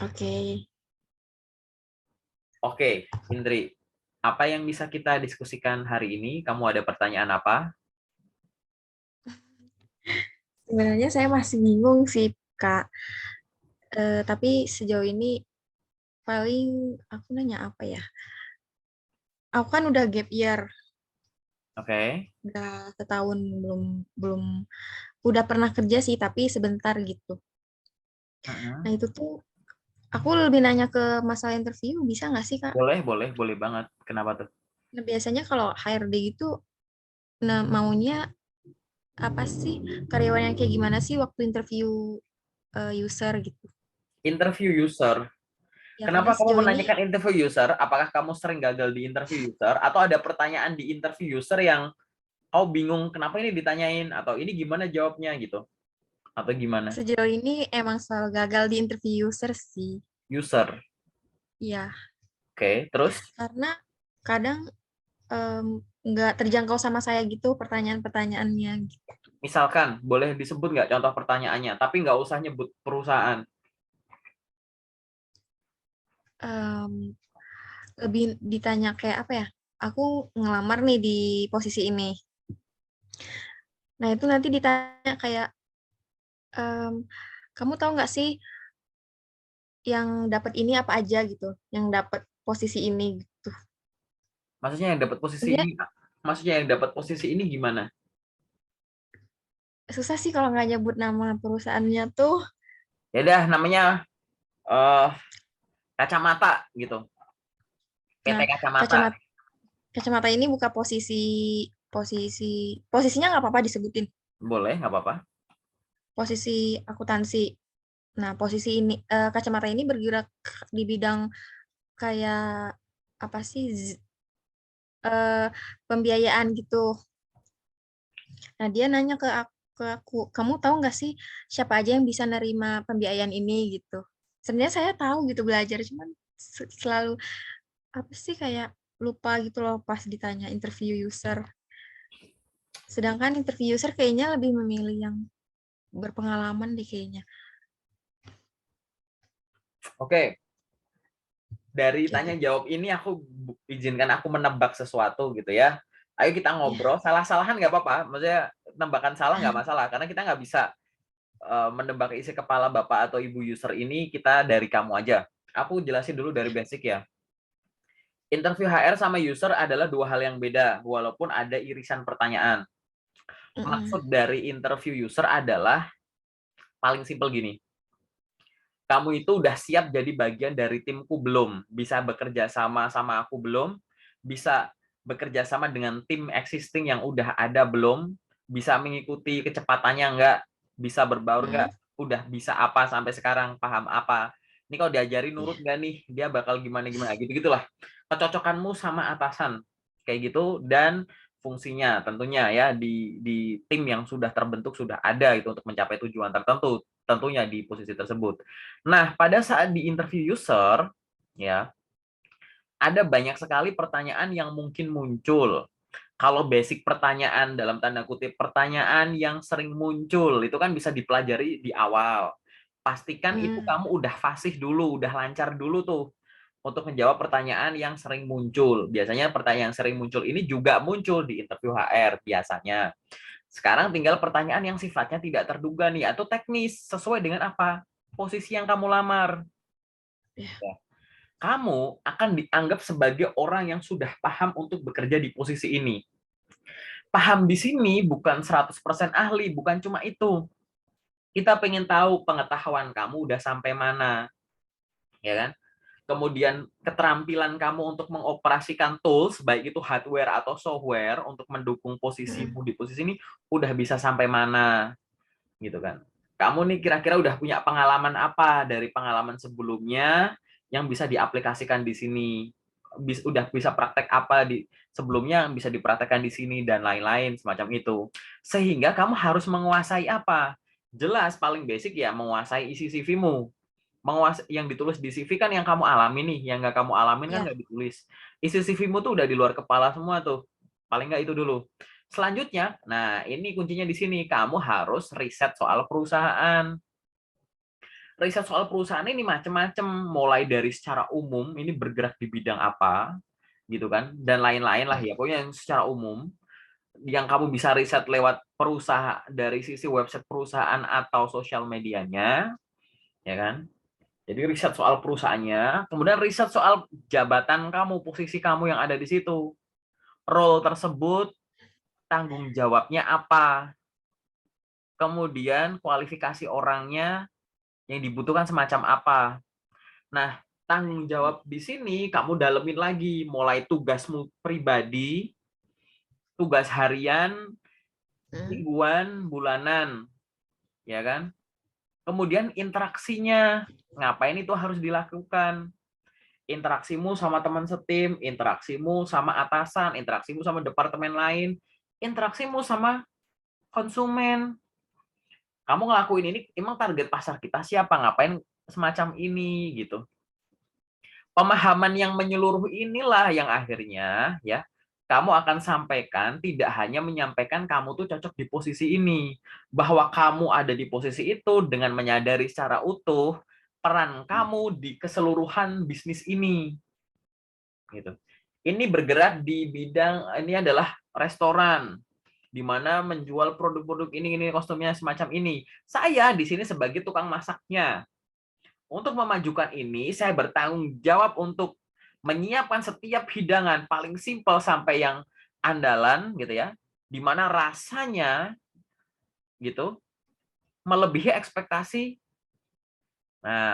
Oke. Oke, Indri. Apa yang bisa kita diskusikan hari ini? Kamu ada pertanyaan apa? Sebenarnya saya masih bingung sih, Kak. Tapi sejauh ini paling aku nanya apa ya? Aku kan udah gap year, Oke. udah setahun belum belum udah pernah kerja sih, tapi sebentar gitu. Nah Mm-mm. itu tuh aku lebih nanya ke masalah interview, bisa nggak sih, Kak? Boleh, boleh, boleh banget. Kenapa tuh? Nah, biasanya kalau HRD itu nah, maunya apa sih karyawan yang kayak gimana sih waktu interview user gitu? Interview user. Ya karena Kenapa kamu sejauh ini menanyakan interview user? Apakah kamu sering gagal di interview user? Atau ada pertanyaan di interview user yang kau bingung kenapa ini ditanyain? Atau ini gimana jawabnya gitu? Atau gimana? sejauh ini emang selalu gagal di interview user sih. User. Ya, Oke, terus? karena kadang em, nggak terjangkau sama saya gitu pertanyaan-pertanyaannya. Misalkan, boleh disebut nggak contoh pertanyaannya? Tapi nggak usah nyebut perusahaan. Em, Lebih ditanya kayak apa ya? Aku ngelamar nih di posisi ini. Nah itu nanti ditanya kayak, em, kamu tahu nggak sih yang dapat ini apa aja gitu? Yang dapat posisi ini gitu. Maksudnya yang dapat posisi Intinya ini, maksudnya yang dapat posisi ini gimana? susah sih kalau nggak nyebut nama perusahaannya tuh. Ya udah, namanya eh kacamata gitu. PT Nah, kacamata. kacamata kacamata ini buka posisi posisi posisinya nggak apa-apa disebutin. Boleh, nggak apa-apa. Posisi akuntansi. Nah, posisi ini kacamata ini bergerak di bidang kayak apa sih eh, pembiayaan gitu. Nah, dia nanya ke aku, kamu tahu nggak sih siapa aja yang bisa nerima pembiayaan ini gitu. Sebenarnya saya tahu gitu belajar, cuman selalu apa sih kayak lupa gitu loh pas ditanya interview user. Sedangkan interview user kayaknya lebih memilih yang berpengalaman deh kayaknya. Oke, dari tanya Kayak gitu. jawab ini aku izinkan aku menebak sesuatu gitu ya. Ayo kita Ya, ngobrol, salah-salahan nggak apa-apa. Maksudnya tebakan salah nggak masalah, karena kita nggak bisa menebak isi kepala bapak atau ibu user ini. Kita dari kamu aja. Aku jelasin dulu dari basic ya. Interview HR sama user adalah dua hal yang beda, walaupun ada irisan pertanyaan. mm-mm, Maksud dari interview user adalah paling simpel gini. Kamu itu udah siap jadi bagian dari timku belum? Bisa bekerja sama sama aku belum? Bisa bekerja sama dengan tim existing yang udah ada belum? Bisa mengikuti kecepatannya nggak? Bisa berbaur nggak? mm-mm, Udah bisa apa sampai sekarang? Paham apa? Ini kalau diajari nurut ya, nggak nih? Dia bakal gimana-gimana gitu-gitulah. Kecocokanmu sama atasan. Kayak gitu. Dan fungsinya tentunya ya di tim yang sudah terbentuk sudah ada itu untuk mencapai tujuan tertentu tentunya di posisi tersebut. Nah, pada saat di interview user, ya, ada banyak sekali pertanyaan yang mungkin muncul. Kalau basic pertanyaan dalam tanda kutip pertanyaan yang sering muncul itu kan bisa dipelajari di awal. Pastikan itu mm, kamu udah fasih dulu, udah lancar dulu tuh untuk menjawab pertanyaan yang sering muncul. Biasanya pertanyaan yang sering muncul ini juga muncul di interview HR biasanya. Sekarang tinggal pertanyaan yang sifatnya tidak terduga nih atau teknis sesuai dengan apa? Posisi yang kamu lamar. ya, Kamu akan dianggap sebagai orang yang sudah paham untuk bekerja di posisi ini. Paham di sini bukan 100% ahli, bukan cuma itu. Kita pengen tahu pengetahuan kamu udah sampai mana, ya kan? Kemudian keterampilan kamu untuk mengoperasikan tools, baik itu hardware atau software, untuk mendukung mm, posisimu di posisi ini, udah bisa sampai mana, gitu kan? Kamu nih kira-kira udah punya pengalaman apa dari pengalaman sebelumnya yang bisa diaplikasikan di sini? Udah bisa praktek apa di sebelumnya yang bisa dipraktekkan di sini dan lain-lain semacam itu. Sehingga kamu harus menguasai apa? Jelas paling basic ya menguasai isi CV-mu. Menguasai yang ditulis di CV kan yang kamu alami nih, yang nggak kamu alamin kan ya, nggak ditulis. Isi CV-mu tuh udah di luar kepala semua tuh. Paling nggak itu dulu. Selanjutnya, nah ini kuncinya di sini. Kamu harus riset soal perusahaan. riset soal perusahaan ini macam-macam, mulai dari secara umum ini bergerak di bidang apa, gitu kan, dan lain-lain lah ya, pokoknya yang secara umum yang kamu bisa riset lewat perusahaan dari sisi website perusahaan atau sosial medianya, ya kan? Jadi riset soal perusahaannya, kemudian riset soal jabatan kamu, posisi kamu yang ada di situ. Role tersebut, tanggung jawabnya apa? Kemudian kualifikasi orangnya yang dibutuhkan semacam apa? Nah, tanggung jawab di sini kamu dalemin lagi, mulai tugasmu pribadi, tugas harian, mingguan, bulanan, ya kan? Kemudian interaksinya, ngapain itu harus dilakukan? Interaksimu sama teman setim, interaksimu sama atasan, interaksimu sama departemen lain, interaksimu sama konsumen. Kamu ngelakuin ini, emang target pasar kita siapa? Ngapain semacam ini gitu. Pemahaman yang menyeluruh inilah yang akhirnya ya kamu akan sampaikan, tidak hanya menyampaikan kamu tuh cocok di posisi ini, bahwa kamu ada di posisi itu dengan menyadari secara utuh peran kamu di keseluruhan bisnis ini. Gitu. Ini bergerak di bidang, ini adalah restoran, di mana menjual produk-produk ini kostumnya semacam ini. Saya di sini sebagai tukang masaknya. Untuk memajukan ini, saya bertanggung jawab untuk menyiapkan setiap hidangan paling simpel sampai yang andalan gitu ya, di mana rasanya gitu melebihi ekspektasi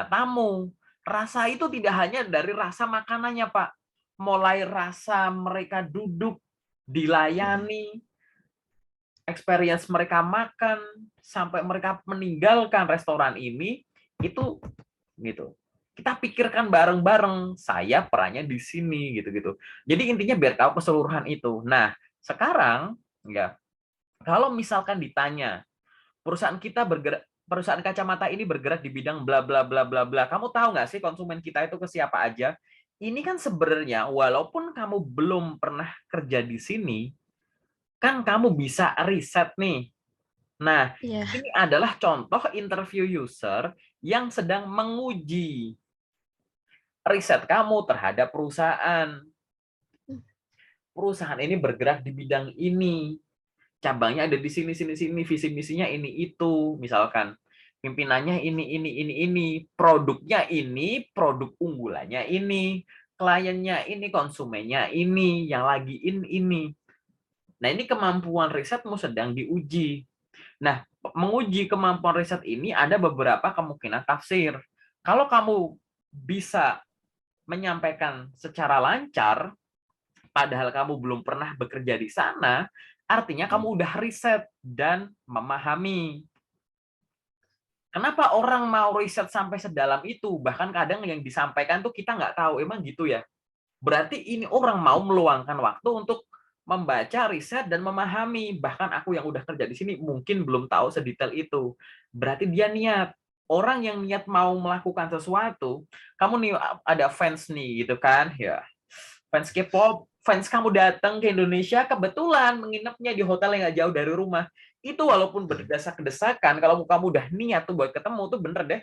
tamu. Rasa itu tidak hanya dari rasa makanannya, Pak. Mulai rasa mereka duduk, dilayani, experience mereka makan, sampai mereka meninggalkan restoran ini, itu gitu. Kita pikirkan bareng-bareng, saya perannya di sini gitu-gitu. Jadi intinya biar tahu keseluruhan itu. Nah, sekarang ya, kalau misalkan ditanya, perusahaan kacamata ini bergerak di bidang bla bla bla bla bla. Kamu tahu nggak sih konsumen kita itu ke siapa aja? Ini kan sebenarnya walaupun kamu belum pernah kerja di sini, kan kamu bisa riset nih. Nah, Iya. ini adalah contoh interview user yang sedang menguji riset kamu terhadap perusahaan. Perusahaan ini bergerak di bidang ini. Cabangnya ada di sini, sini, sini, visi misinya ini itu, misalkan. Pimpinannya ini, produknya ini, produk unggulannya ini, kliennya ini, konsumennya ini, yang lagi ini. Nah, ini kemampuan risetmu sedang diuji. Nah, menguji kemampuan riset ini ada beberapa kemungkinan tafsir. Kalau kamu bisa menyampaikan secara lancar, padahal kamu belum pernah bekerja di sana, artinya kamu udah riset dan memahami. Kenapa orang mau riset sampai sedalam itu? Bahkan kadang yang disampaikan tuh kita nggak tahu, emang gitu ya? Berarti ini orang mau meluangkan waktu untuk membaca, riset, dan memahami. Bahkan aku yang udah kerja di sini mungkin belum tahu sedetail itu. Berarti dia niat. Orang yang niat mau melakukan sesuatu, kamu nih ada fans nih gitu kan, ya fans K-pop, fans kamu datang ke Indonesia kebetulan menginapnya di hotel yang nggak jauh dari rumah. Itu walaupun berdesak-desakan, kalau kamu udah niat tuh buat ketemu tuh bener deh.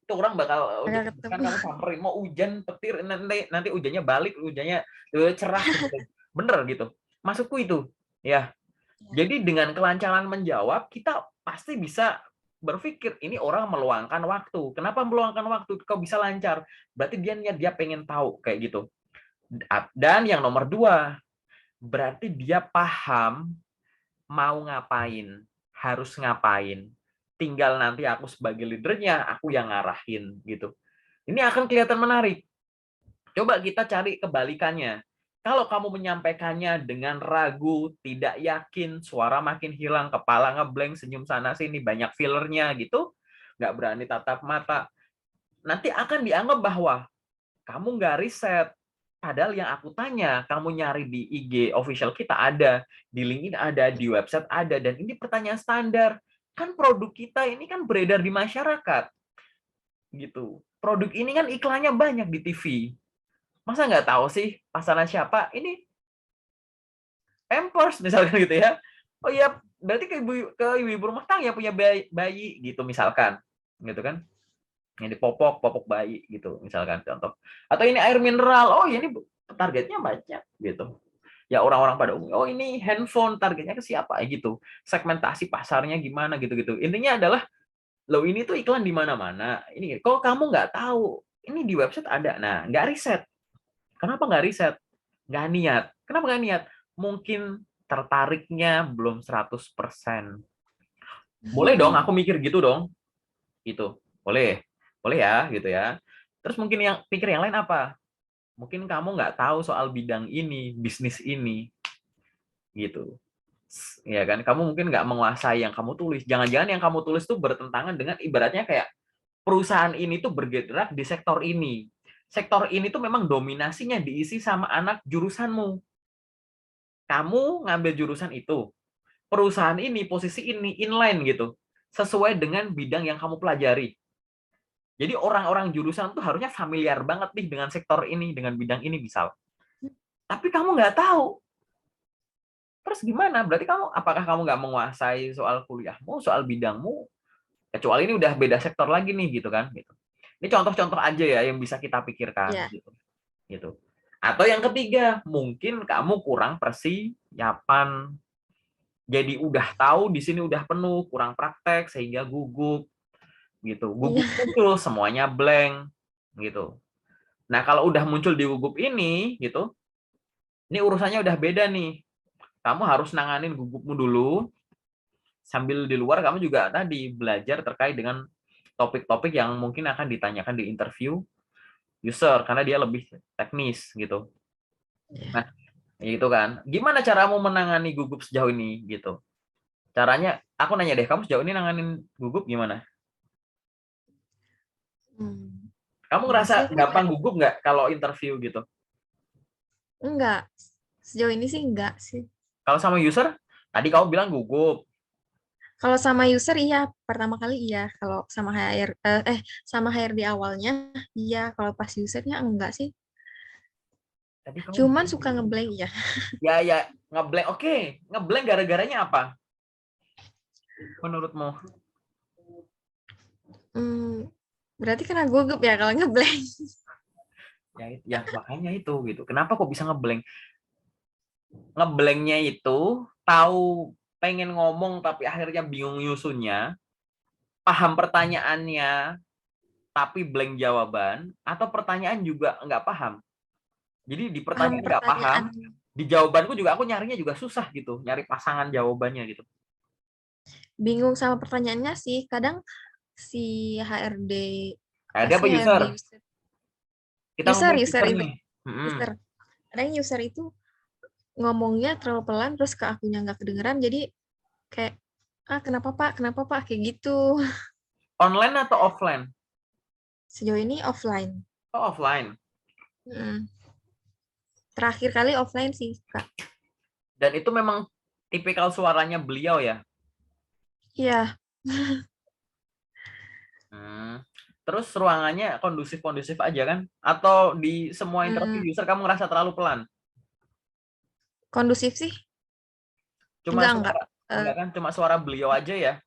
Itu orang bakal Agak kan ketemu. kamu samperin, mau hujan petir nanti hujannya balik, hujannya cerah gitu. Bener gitu. Maksudku itu. Ya. Jadi dengan kelancaran menjawab, kita pasti bisa berpikir ini orang meluangkan waktu. Kenapa meluangkan waktu? Kok bisa lancar? Berarti dia niat, dia pengen tahu kayak gitu. Dan yang nomor dua, berarti dia paham mau ngapain, harus ngapain. Tinggal nanti aku sebagai leadernya, aku yang ngarahin gitu. Ini akan kelihatan menarik. Coba kita cari kebalikannya. Kalau kamu menyampaikannya dengan ragu, tidak yakin, suara makin hilang, kepala ngeblank, senyum sana sini, banyak fillernya gitu, nggak berani tatap mata, nanti akan dianggap bahwa kamu nggak riset. Padahal yang aku tanya, kamu nyari di IG official kita ada, di LinkedIn ada, di website ada, dan ini pertanyaan standar. Kan produk kita ini kan beredar di masyarakat. Gitu. Produk ini kan iklannya banyak di TV. Masa nggak tahu sih pasaran siapa? Ini Pampers misalkan gitu ya. Oh iya, berarti ke ibu-ibu rumah tangga yang punya bayi gitu misalkan. Gitu kan. Ini popok bayi gitu misalkan contoh. Atau ini air mineral, oh ini targetnya banyak gitu. Ya orang-orang pada umumnya, oh ini handphone, targetnya ke siapa gitu. Segmentasi pasarnya gimana gitu-gitu. Intinya adalah, lo ini tuh iklan di mana-mana. Ini kalau kamu nggak tahu, ini di website ada. Nah, nggak riset. Kenapa nggak riset? Nggak niat. Kenapa nggak niat? Mungkin tertariknya belum 100%. Boleh dong, aku mikir gitu dong. Gitu. Boleh. Boleh ya, gitu ya. Terus mungkin yang pikir yang lain apa? Mungkin kamu nggak tahu soal bidang ini, bisnis ini, gitu. Ya kan, kamu mungkin nggak menguasai yang kamu tulis. Jangan-jangan yang kamu tulis tuh bertentangan dengan ibaratnya kayak perusahaan ini tuh bergerak di sektor ini. Sektor ini tuh memang dominasinya diisi sama anak jurusanmu. Kamu ngambil jurusan itu. Perusahaan ini, posisi ini, inline gitu. Sesuai dengan bidang yang kamu pelajari. Jadi orang-orang jurusan tuh harusnya familiar banget nih dengan sektor ini, dengan bidang ini misal. Tapi kamu nggak tahu. Terus gimana? Berarti apakah kamu nggak menguasai soal kuliahmu, soal bidangmu? Kecuali ini udah beda sektor lagi nih, gitu kan? Gitu. Ini contoh-contoh aja ya yang bisa kita pikirkan, Ya. gitu. Atau yang ketiga, mungkin kamu kurang persiapan. Jadi udah tahu di sini udah penuh, kurang praktek sehingga gugup, gitu. Iya. Gugup muncul, semuanya blank, gitu. Nah, kalau udah muncul di gugup ini, gitu, ini urusannya udah beda nih. Kamu harus nanganin gugupmu dulu, sambil di luar kamu juga tadi belajar terkait dengan topik-topik yang mungkin akan ditanyakan di interview user, karena dia lebih teknis, gitu. Nah, gitu kan. Gimana caramu menangani gugup sejauh ini, gitu. Caranya, aku nanya deh, kamu sejauh ini nanganin gugup gimana? Hmm. Kamu Ini ngerasa sih aku gampang kayak gugup nggak kalau interview gitu? enggak. Sejauh ini sih enggak sih. Kalau sama user, tadi kamu bilang gugup. Kalau sama user iya, pertama kali iya. Kalau sama HR sama HR di awalnya iya, kalau pas usernya enggak sih. Tadi kamu Cuman bilang suka gugup. ngeblank ya. Ya, ya, ngeblank. Oke, ngeblank gara-garanya apa menurutmu? Hmm, berarti kena gugup ya kalau ngeblank. Ya, ya makanya itu gitu. Kenapa kok bisa ngeblank? Ngeblanknya itu tahu pengen ngomong tapi akhirnya bingung nyusunnya, paham pertanyaannya tapi blank jawaban, atau pertanyaan juga nggak paham. Jadi di Paham pertanyaan nggak paham, pertanyaan. di jawabanku juga aku nyarinya juga susah gitu, nyari pasangan jawabannya gitu. Bingung sama pertanyaannya sih. Kadang si HRD Nah, apa dia sih apa HRD user? user Kita user ngomong user user itu nih. user. Kadang user itu ngomongnya terlalu pelan terus ke akunya nggak kedengeran jadi kayak kenapa pak kayak gitu. Online atau offline? Sejauh ini offline. Oh, offline. Mm. Terakhir kali offline sih kak. Dan itu memang tipikal suaranya beliau ya. Iya. Hmm. Terus ruangannya kondusif-kondusif aja kan? Atau di semua Hmm, interview user kamu ngerasa terlalu pelan? kondusif sih Cuma enggak suara, Eh, enggak kan? Cuma suara beliau aja ya?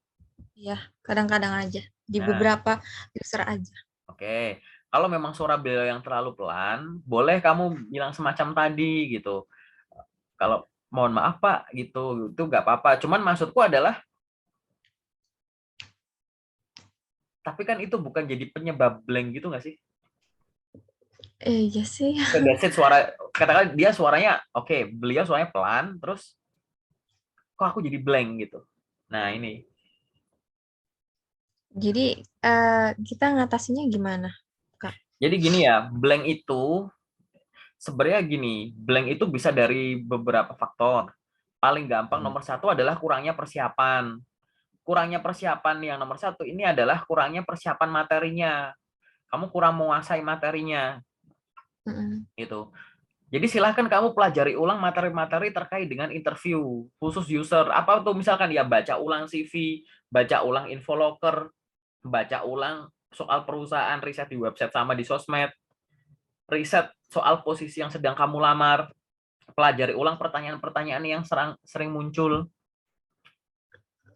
iya kadang-kadang aja di Nah, beberapa user aja. oke. Kalau memang suara beliau yang terlalu pelan, boleh kamu bilang semacam tadi gitu. Kalau mohon maaf Pak gitu, itu nggak apa-apa. Cuman maksudku adalah, tapi kan itu bukan jadi penyebab blank gitu nggak sih? Iya sih. That's it, suara, katakan dia suaranya, oke, beliau suaranya pelan, terus kok aku jadi blank gitu. Nah ini, Jadi kita ngatasinnya gimana kak? jadi gini ya, blank itu sebenarnya gini, blank itu bisa dari beberapa faktor. Paling gampang Hmm. nomor satu adalah kurangnya persiapan. Kurangnya persiapan yang nomor satu ini adalah kurangnya persiapan materinya. Kamu kurang menguasai materinya, Mm-mm. gitu. Jadi silahkan kamu pelajari ulang materi-materi terkait dengan interview khusus user. Apa tuh misalkan ya baca ulang CV, baca ulang infoloker, baca ulang soal perusahaan, riset di website sama di sosmed, riset soal posisi yang sedang kamu lamar, pelajari ulang pertanyaan-pertanyaan yang sering muncul.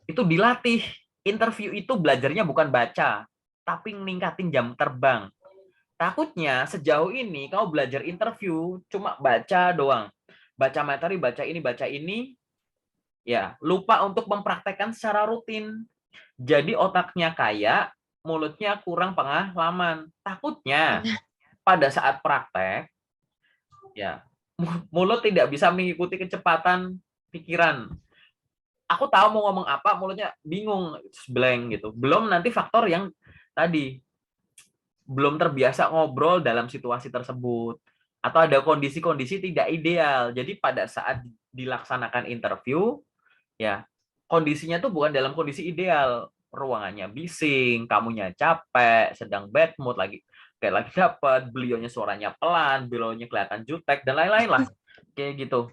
Itu dilatih. Interview itu belajarnya bukan baca, tapi ningkatin jam terbang. Takutnya sejauh ini kamu belajar interview cuma baca doang. Baca materi, baca ini, ya lupa untuk mempraktekkan secara rutin. Jadi otaknya kaya, mulutnya kurang pengalaman. Takutnya Iya. pada saat praktek, ya mulut tidak bisa mengikuti kecepatan pikiran. Aku tahu mau ngomong apa, mulutnya bingung, blank gitu. Belum nanti faktor yang tadi belum terbiasa ngobrol dalam situasi tersebut atau ada kondisi-kondisi tidak ideal. Jadi pada saat dilaksanakan interview, ya kondisinya tuh bukan dalam kondisi ideal. Ruangannya bising, kamunya capek, sedang bad mood lagi, kayak lagi dapat, beliaunya suaranya pelan, beliaunya kelihatan jutek dan lain-lain lah. Kayak gitu.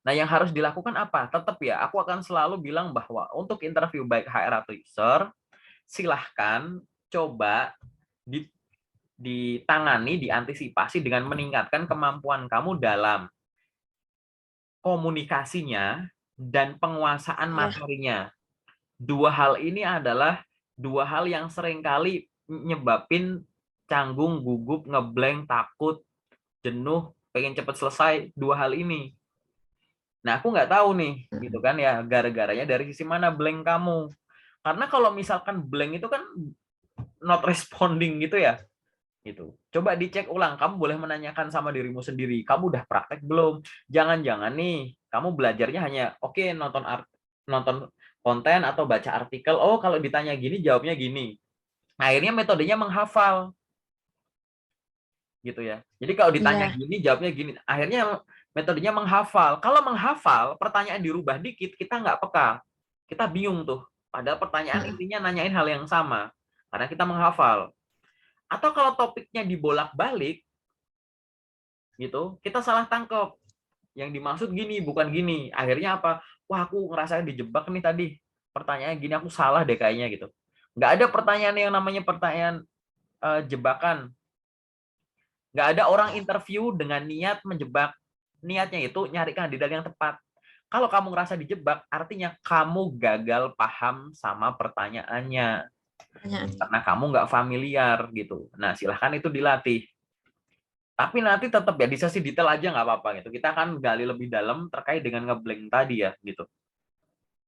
Nah, yang harus dilakukan apa? Tetap ya, aku akan selalu bilang bahwa untuk interview baik HR atau user, silahkan coba ditangani, diantisipasi dengan meningkatkan kemampuan kamu dalam komunikasinya dan penguasaan Iya. materinya. Dua hal ini adalah dua hal yang seringkali nyebabin canggung, gugup, ngeblank, takut, jenuh, pengen cepat selesai. Dua hal ini. Nah, aku nggak tahu nih, gitu kan ya, gara-garanya dari sisi mana blank kamu. Karena kalau misalkan blank itu kan not responding gitu ya, gitu. Coba dicek ulang, kamu boleh menanyakan sama dirimu sendiri, kamu udah praktek belum? Jangan-jangan nih, kamu belajarnya hanya oke nonton konten atau baca artikel, oh kalau ditanya gini jawabnya gini. Akhirnya metodenya menghafal, gitu ya. Jadi kalau ditanya Iya. gini jawabnya gini. Akhirnya metodenya menghafal. Kalau menghafal, pertanyaan dirubah dikit, kita nggak peka. Kita bingung tuh. Padahal pertanyaan Heeh. intinya nanyain hal yang sama. Karena kita menghafal. Atau kalau topiknya dibolak-balik, gitu, kita salah tangkap. Yang dimaksud gini, bukan gini. Akhirnya apa? Wah, aku ngerasa dijebak nih tadi. Pertanyaannya gini, aku salah deh kayaknya gitu. Nggak ada pertanyaan yang namanya pertanyaan jebakan. Nggak ada orang interview dengan niat menjebak. Niatnya itu nyari kandidat yang tepat. Kalau kamu ngerasa dijebak, artinya kamu gagal paham sama pertanyaannya. Pertanyaannya. Karena kamu nggak familiar gitu. Nah, silahkan itu dilatih. Tapi nanti tetap ya di sesi detail aja nggak apa-apa gitu. Kita akan gali lebih dalam terkait dengan ngeblank tadi ya gitu.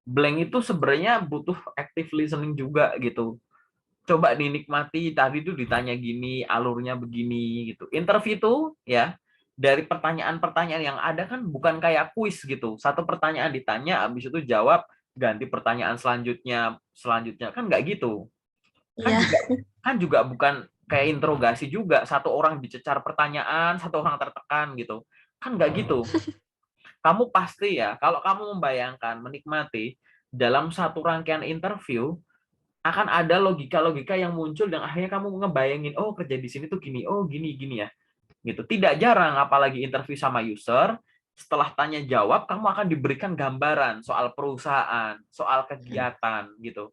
Blank itu sebenarnya butuh active listening juga gitu. Coba dinikmati tadi tuh ditanya gini, alurnya begini gitu. Interview itu ya dari pertanyaan-pertanyaan yang ada kan bukan kayak kuis gitu. Satu pertanyaan ditanya, habis itu jawab, ganti pertanyaan selanjutnya kan nggak gitu. Kan Iya. juga kan juga bukan kayak interogasi juga. Satu orang dicecar pertanyaan, satu orang tertekan gitu. Kan nggak gitu. Kamu pasti ya, kalau kamu membayangkan, menikmati dalam satu rangkaian interview, akan ada logika-logika yang muncul dan akhirnya kamu ngebayangin, oh kerja di sini tuh gini, oh gini gini ya, gitu. Tidak jarang, apalagi interview sama user, setelah tanya jawab, kamu akan diberikan gambaran soal perusahaan, soal kegiatan, gitu.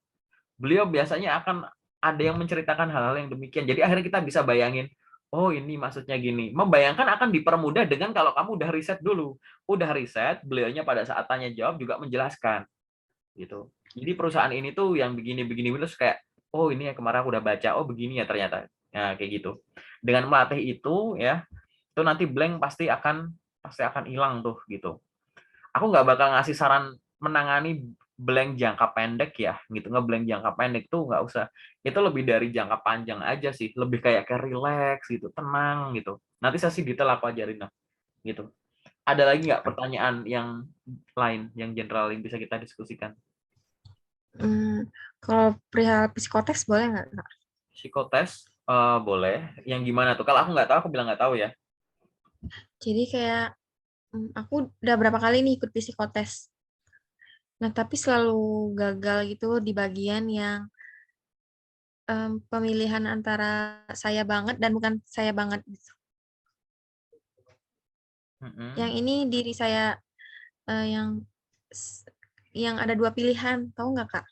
Beliau biasanya akan ada yang menceritakan hal-hal yang demikian. Jadi akhirnya kita bisa bayangin, oh ini maksudnya gini. Membayangkan akan dipermudah dengan kalau kamu udah riset dulu. Udah riset, beliaunya pada saat tanya jawab juga menjelaskan gitu. Jadi perusahaan ini tuh yang begini-begini terus kayak oh ini ya kemarin aku udah baca, oh begini ya ternyata. Nah, kayak gitu. Dengan melatih itu ya, itu nanti blank pasti akan hilang tuh gitu. Aku nggak bakal ngasih saran menangani blank jangka pendek ya, gitu. Ngeblank jangka pendek tuh nggak usah. Itu lebih dari jangka panjang aja sih, lebih kayak relax gitu, tenang gitu. Nanti sesi detail aku ajarin lah, gitu. Ada lagi nggak pertanyaan yang lain, yang general yang bisa kita diskusikan? Kalau perihal psikotes boleh nggak, Kak? Psikotes boleh. Yang gimana tuh? Kalau aku nggak tahu, aku bilang nggak tahu ya. Jadi kayak aku udah berapa kali nih ikut psikotes. Nah, tapi selalu gagal gitu di bagian yang pemilihan antara saya banget dan bukan saya banget gitu. Yang Mm-mm. ini diri saya yang yang ada dua pilihan, tahu nggak Kak?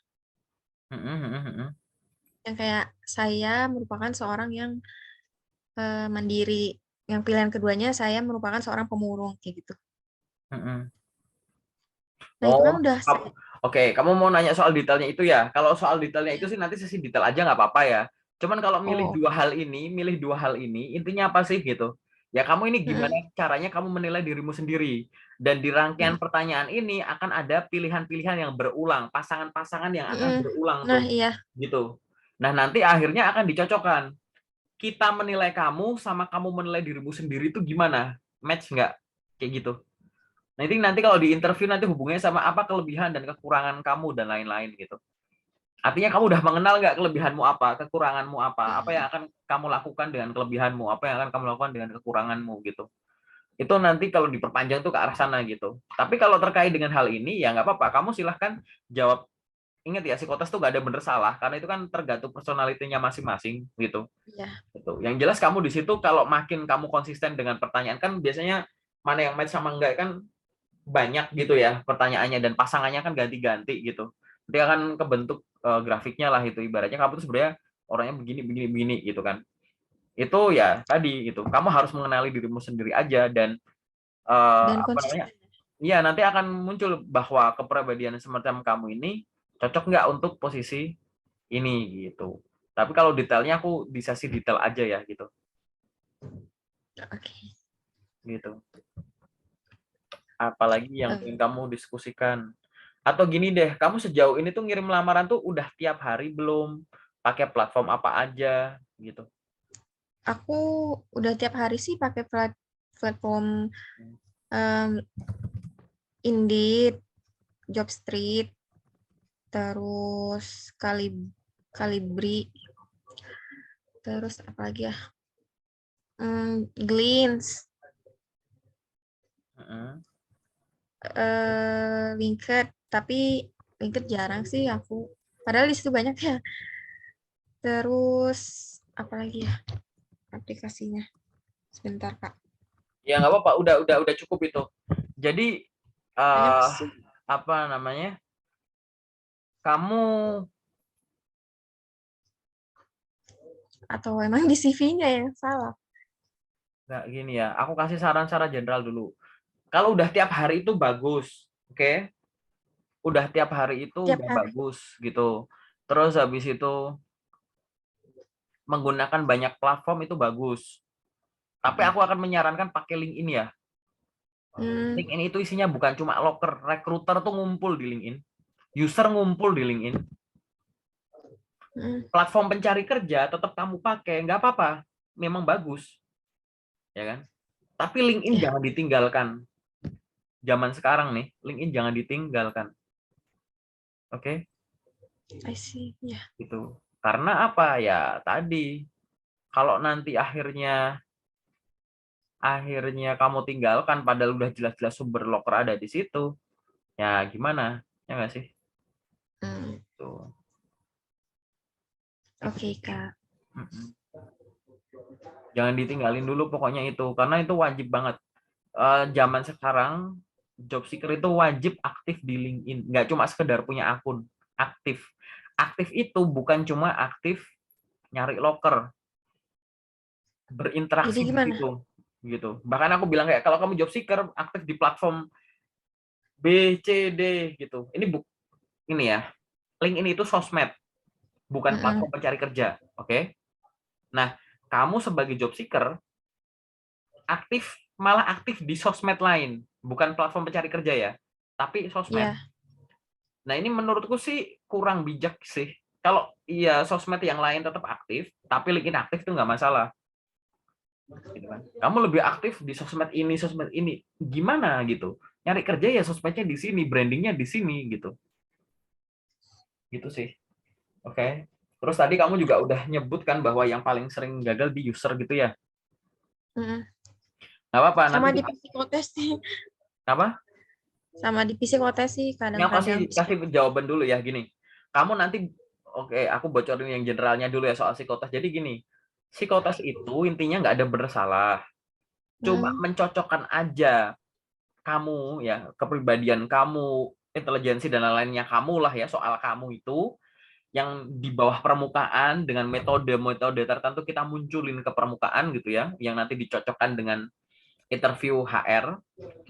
Mm-mm, mm-mm, mm-mm. Yang kayak saya merupakan seorang yang mandiri, yang pilihan keduanya saya merupakan seorang pemurung kayak gitu. Mm-mm. Nah, itu kan Oh, udah oke, kamu mau nanya soal detailnya itu ya? Kalau soal detailnya itu iya. sih nanti sesi detail aja nggak apa-apa ya. Cuman kalau Oh, oke. milih dua hal ini, intinya apa sih gitu? Ya kamu ini gimana Mhm, caranya kamu menilai dirimu sendiri. Dan di rangkaian iya. pertanyaan ini akan ada pilihan-pilihan yang berulang, pasangan-pasangan yang akan Mhm. berulang Nah, tuh, iya. gitu. Nah nanti akhirnya akan dicocokkan. Kita menilai kamu sama kamu menilai dirimu sendiri itu gimana? Match nggak? Kayak gitu. Nanti kalau di interview nanti hubungannya sama apa kelebihan dan kekurangan kamu dan lain-lain gitu. Artinya kamu udah mengenal nggak kelebihanmu apa, kekuranganmu apa yang Mhm. akan kamu lakukan dengan kelebihanmu, apa yang akan kamu lakukan dengan kekuranganmu gitu. Itu nanti kalau diperpanjang tuh ke arah sana gitu. Tapi kalau terkait dengan hal ini ya nggak apa-apa, kamu silahkan jawab. Ingat ya, psikotes tuh nggak ada bener salah karena itu kan tergantung personalitinya masing-masing gitu. Iya. Gitu. Yang jelas kamu di situ kalau makin kamu konsisten dengan pertanyaan kan biasanya mana yang match sama enggak kan banyak gitu ya pertanyaannya dan pasangannya kan ganti-ganti gitu. Dia akan kebentuk grafiknya lah itu ibaratnya kamu tuh sebenarnya orangnya begini begini begini gitu kan. Itu ya tadi gitu. Kamu harus mengenali dirimu sendiri aja dan Dan apa namanya? konsisten. Iya, nanti akan muncul bahwa kepribadian semacam kamu ini cocok nggak untuk posisi ini gitu. Tapi kalau detailnya aku di sesi detail aja ya gitu. Oke. Gitu. Apalagi yang Eee, ingin kamu diskusikan. Atau gini deh, kamu sejauh ini tuh ngirim lamaran tuh udah tiap hari belum? Pakai platform apa aja gitu? aku udah tiap hari sih pakai platform, mmm, Indeed, Jobstreet, terus Calibri, terus apa lagi ya, Glints, Heeh. Linked, tapi Linked jarang sih aku, padahal di situ banyak ya. Terus apa lagi ya aplikasinya? Sebentar, Kak. Ya nggak apa-apa, udah cukup itu. Jadi Banyak eh sih, apa namanya? Kamu atau emang di CV-nya yang salah? nggak gini ya, aku kasih saran secara general dulu. Kalau udah tiap hari itu bagus, oke? Udah tiap hari itu Tiap udah hari. bagus gitu. Terus habis itu menggunakan banyak platform itu bagus. Tapi Mhm. aku akan menyarankan pakai LinkedIn ya. Mmm, LinkedIn itu isinya bukan cuma loker, recruiter tuh ngumpul di LinkedIn, user ngumpul di LinkedIn. mhm, Platform pencari kerja tetap kamu pakai, nggak apa-apa, memang bagus, ya kan? Tapi LinkedIn iya, jangan ditinggalkan. Zaman sekarang nih, LinkedIn jangan ditinggalkan, oke? I see, iya. Gitu. Karena apa ya tadi, kalau nanti akhirnya kamu tinggalkan padahal udah jelas-jelas sumber loker ada di situ, ya gimana? Ya nggak sih? Mmm, Tuh. Itu oke, sih. Kak. Mm-mm. Jangan ditinggalin dulu pokoknya itu, karena itu wajib banget. Zaman sekarang job seeker itu wajib aktif di LinkedIn, nggak cuma sekedar punya akun, aktif. Aktif itu bukan cuma aktif nyari loker, Jadi berinteraksi di gimana? situ, gitu. Bahkan aku bilang kayak kalau kamu job seeker aktif di platform B, C, D gitu. Ini ya, LinkedIn itu sosmed, bukan platform Mhm, pencari kerja, oke? Nah, kamu sebagai job seeker malah aktif di sosmed lain, bukan platform pencari kerja ya, tapi sosmed. iya, Nah, ini menurutku sih kurang bijak sih. Kalau iya sosmed yang lain tetap aktif, tapi LinkedIn aktif itu nggak masalah. Gitu kan. Kamu lebih aktif di sosmed ini. Gimana gitu? Nyari kerja ya sosmednya di sini, brandingnya di sini gitu. Gitu sih. Oke. Terus tadi kamu juga udah nyebutkan bahwa yang paling sering gagal di user gitu ya. mhm. Nggak apa-apa, nanti Sama di psikotes sih, apa? sama di psikotes sih Ini aku kasih kadang-kadang kasih jawaban dulu ya gini. Kamu nanti oke, aku bocorin yang generalnya dulu ya soal psikotes. Jadi gini, psikotes itu intinya nggak ada benar salah, cuma mhm, mencocokkan aja kamu ya, kepribadian kamu, intelijensi dan lain-lainnya kamu lah ya soal kamu itu yang di bawah permukaan dengan metode-metode tertentu kita munculin ke permukaan gitu ya, yang nanti dicocokkan dengan interview HR,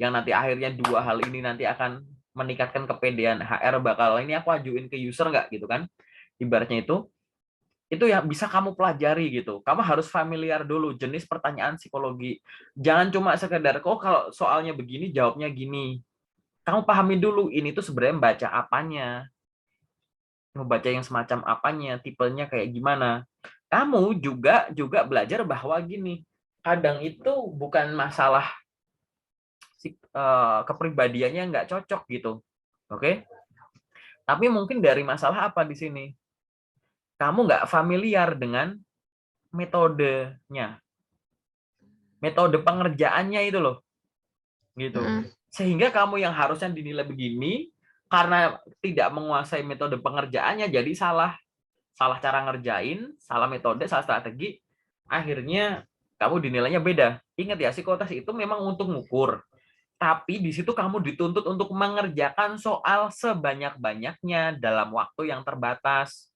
yang nanti akhirnya dua hal ini nanti akan meningkatkan kepedean HR bakal ini aku ajuin ke user nggak gitu kan, ibaratnya itu ya bisa kamu pelajari gitu. Kamu harus familiar dulu jenis pertanyaan psikologi. Jangan cuma sekedar kok kalau soalnya begini jawabnya gini. Kamu pahami dulu ini tuh sebenarnya baca apanya, membaca yang semacam apanya, tipenya kayak gimana. Kamu juga juga belajar bahwa gini, kadang itu bukan masalah kepribadiannya nggak cocok gitu, oke? Tapi mungkin dari masalah apa di sini? Kamu nggak familiar dengan metodenya, metode pengerjaannya itu loh, gitu. Sehingga kamu yang harusnya dinilai begini, karena tidak menguasai metode pengerjaannya, jadi salah cara ngerjain, salah metode, salah strategi, akhirnya kamu dinilainya beda. Ingat ya, psikotes itu memang untuk ngukur, tapi di situ kamu dituntut untuk mengerjakan soal sebanyak-banyaknya dalam waktu yang terbatas.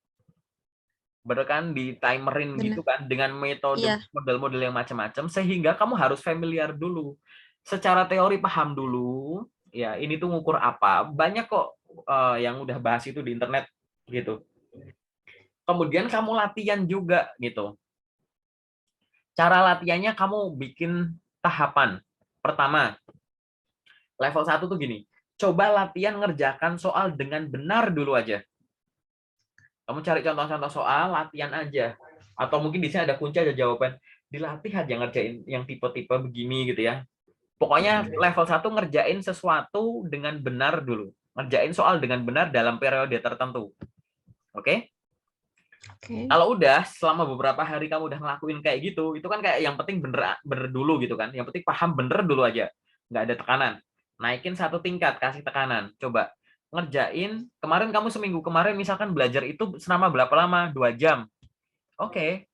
Bener kan, di timerin Bener. gitu kan, dengan metode Iya. model-model yang macam-macam, sehingga kamu harus familiar dulu. Secara teori paham dulu, ya ini tuh ngukur apa. Banyak kok yang udah bahas itu di internet gitu. Kemudian kamu latihan juga gitu. Cara latihannya kamu bikin tahapan. Pertama, level 1 tuh gini. Coba latihan ngerjakan soal dengan benar dulu aja. Kamu cari contoh-contoh soal, latihan aja. Atau mungkin di sini ada kunci, ada jawaban. Dilatih aja ngerjain yang tipe-tipe begini gitu ya. Pokoknya level 1 ngerjain sesuatu dengan benar dulu. Ngerjain soal dengan benar dalam periode tertentu. Oke? Oke. Kalau udah selama beberapa hari kamu udah ngelakuin kayak gitu, itu kan kayak yang penting bener dulu gitu kan. Yang penting paham bener dulu aja. Nggak ada tekanan. Naikin 1 tingkat, kasih tekanan. Coba ngerjain, kemarin kamu seminggu kemarin misalkan belajar itu selama berapa lama? 2 jam. Oke.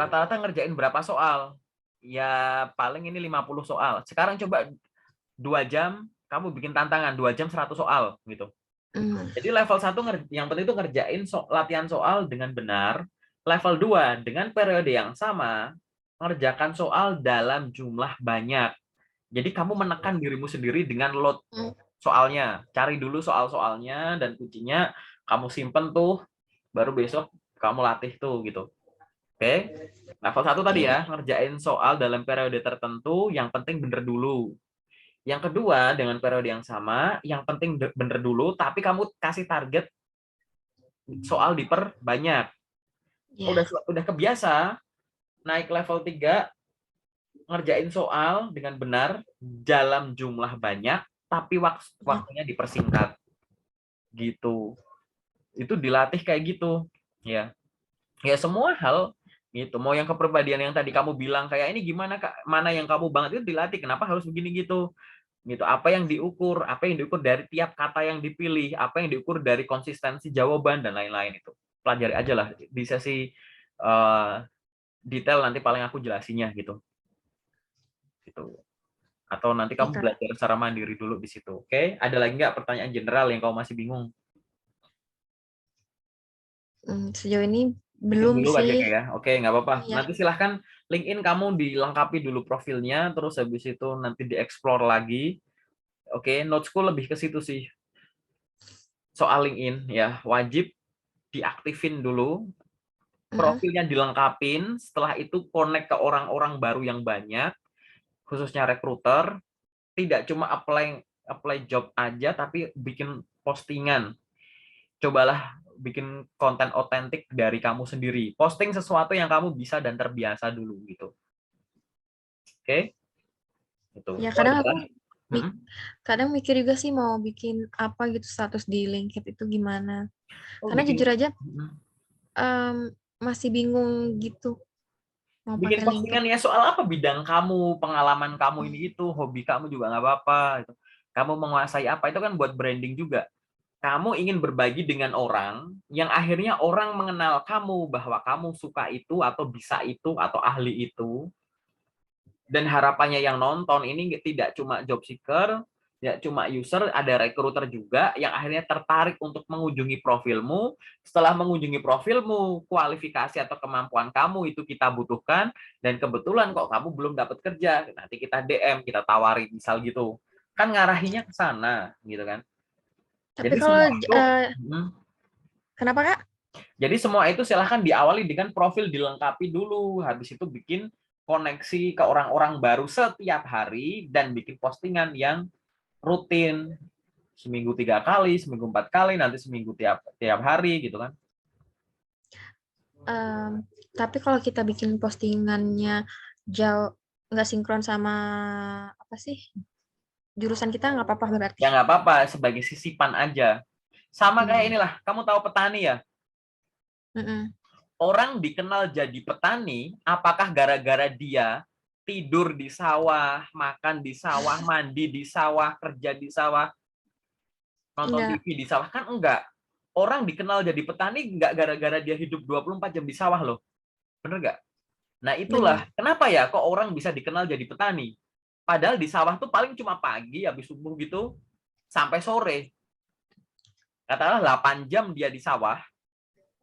Rata-rata ngerjain berapa soal? Ya paling ini 50 soal. Sekarang coba 2 jam, kamu bikin tantangan 2 jam 100 soal gitu. Jadi level 1 yang penting itu ngerjain latihan soal dengan benar. Level 2 dengan periode yang sama ngerjakan soal dalam jumlah banyak. Jadi kamu menekan dirimu sendiri dengan load soalnya. Cari dulu soal-soalnya dan kuncinya kamu simpen tuh, baru besok kamu latih tuh gitu. Oke. Level 1 tadi Oke. ya, ngerjain soal dalam periode tertentu, yang penting bener dulu. Yang kedua, dengan periode yang sama, yang penting bener dulu, tapi kamu kasih target soal diperbanyak. Ya. Udah kebiasa, naik level 3, ngerjain soal dengan benar, dalam jumlah banyak, tapi waktunya dipersingkat. Gitu. Itu dilatih kayak gitu. Ya. Ya semua hal gitu. Mau yang kepribadian yang tadi kamu bilang kayak ini gimana Kak? Mana yang kamu banget itu dilatih. Kenapa harus begini gitu? Gitu. Apa yang diukur dari tiap kata yang dipilih, apa yang diukur dari konsistensi jawaban dan lain-lain itu. Pelajari aja lah di sesi detail nanti paling aku jelasinnya gitu. Gitu. Atau nanti Oke, kamu Kak. belajar secara mandiri dulu di situ. Oke? Ada lagi nggak pertanyaan general yang kamu masih bingung? Sejauh ini Itu belum dulu aja sih. kayak ya. Oke, nggak apa-apa. Iya. Nanti silahkan LinkedIn kamu dilengkapi dulu profilnya, terus habis itu nanti dieksplor lagi. Oke, notesku lebih ke situ sih. Soal LinkedIn ya, wajib diaktifin dulu, Mm-mm. profilnya dilengkapin, setelah itu connect ke orang-orang baru yang banyak, khususnya recruiter, tidak cuma apply apply job aja, tapi bikin postingan. Cobalah bikin konten otentik dari kamu sendiri. Posting sesuatu yang kamu bisa dan terbiasa dulu gitu. Oke? Itu. Ya Itu kadang aku adalah kadang mikir juga sih mau bikin apa gitu status di LinkedIn itu gimana. Oh, Karena jujur bikin aja em, masih bingung gitu mau bikin pakai postingan LinkedIn. ya soal apa bidang kamu, pengalaman kamu ini itu, hobi kamu juga nggak apa-apa. Gitu. Kamu menguasai apa itu kan buat branding juga. Kamu ingin berbagi dengan orang yang akhirnya orang mengenal kamu bahwa kamu suka itu atau bisa itu atau ahli itu, dan harapannya yang nonton ini tidak cuma job seeker, ya cuma user, ada recruiter juga yang akhirnya tertarik untuk mengunjungi profilmu. Setelah mengunjungi profilmu, kualifikasi atau kemampuan kamu itu kita butuhkan, dan kebetulan kok kamu belum dapat kerja, nanti kita DM, kita tawarin misal gitu. kan ngarahinya ke sana gitu kan. Tapi Jadi kalau semua itu kenapa Kak? jadi semua itu silahkan diawali dengan profil dilengkapi dulu, habis itu bikin koneksi ke orang-orang baru setiap hari dan bikin postingan yang rutin, seminggu 3 kali, seminggu 4 kali, nanti seminggu tiap tiap hari gitu kan. Tapi kalau kita bikin postingannya jauh nggak sinkron sama apa sih jurusan kita nggak apa-apa berarti. Ya nggak apa-apa, sebagai sisipan aja. Sama kayak Hmm. inilah, kamu tahu petani ya? Mm-mm. Orang dikenal jadi petani, apakah gara-gara dia tidur di sawah, makan di sawah, mandi di sawah, kerja di sawah, nonton Enggak. TV di sawah? Kan enggak. Orang dikenal jadi petani enggak gara-gara dia hidup 24 jam di sawah loh. Bener nggak? Nah itulah, Bener. kenapa ya kok orang bisa dikenal jadi petani? Padahal di sawah tuh paling cuma pagi, habis subuh gitu, sampai sore. Katakanlah 8 jam dia di sawah,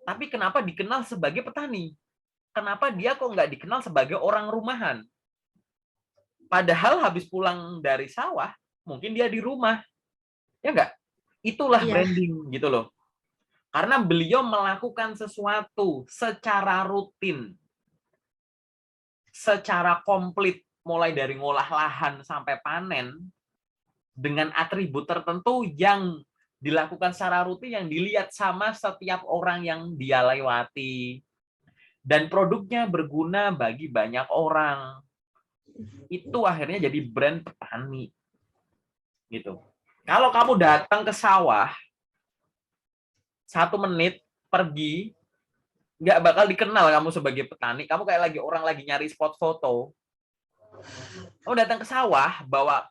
tapi kenapa dikenal sebagai petani? Kenapa dia kok nggak dikenal sebagai orang rumahan? Padahal habis pulang dari sawah, mungkin dia di rumah. Ya nggak? Itulah Iya. branding gitu loh. Karena beliau melakukan sesuatu secara rutin, secara komplit, mulai dari ngolah lahan sampai panen, dengan atribut tertentu yang dilakukan secara rutin, yang dilihat sama setiap orang yang dia lewati. Dan produknya berguna bagi banyak orang. Itu akhirnya jadi brand petani. Gitu. Kalau kamu datang ke sawah, 1 menit pergi, nggak bakal dikenal kamu sebagai petani. Kamu kayak lagi orang lagi nyari spot foto. Kamu datang ke sawah, bawa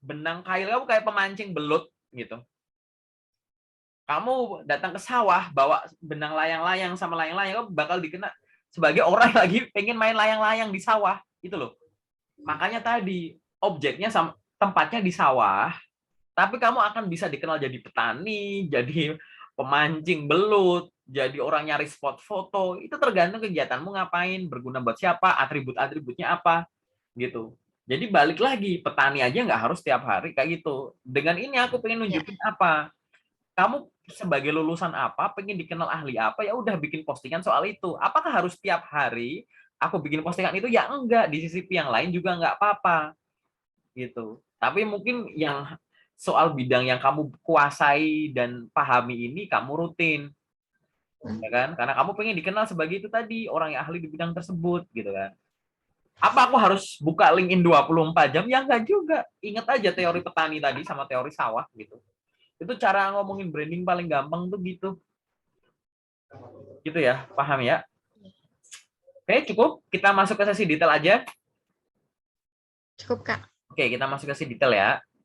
benang kail, kamu kayak pemancing belut gitu. Kamu datang ke sawah, bawa benang layang-layang sama layang-layang, kamu bakal dikenal sebagai orang yang lagi pengen main layang-layang di sawah. Itu loh. Makanya tadi, objeknya sama, tempatnya di sawah, tapi kamu akan bisa dikenal jadi petani, jadi pemancing belut, jadi orang nyari spot foto. Itu tergantung kegiatanmu ngapain, berguna buat siapa, atribut-atributnya apa, gitu. Jadi balik lagi, petani aja nggak harus tiap hari kayak gitu. Dengan ini aku pengen Ya. nunjukin apa. Kamu sebagai lulusan apa, pengen dikenal ahli apa, ya udah bikin postingan soal itu. Apakah harus tiap hari aku bikin postingan itu? Ya enggak, di sisi yang lain juga nggak apa-apa gitu. Tapi mungkin yang soal bidang yang kamu kuasai dan pahami ini kamu rutin, ya kan? Karena kamu pengen dikenal sebagai itu tadi, orang yang ahli di bidang tersebut, gitu kan. Apa aku harus buka LinkedIn 24 jam? Ya enggak juga. Ingat aja teori petani tadi sama teori sawah gitu. Itu cara ngomongin branding paling gampang tuh gitu. Gitu ya, paham ya? Oke, cukup. Kita masuk ke sesi detail aja. Cukup Kak. Oke, kita masuk ke sesi detail ya.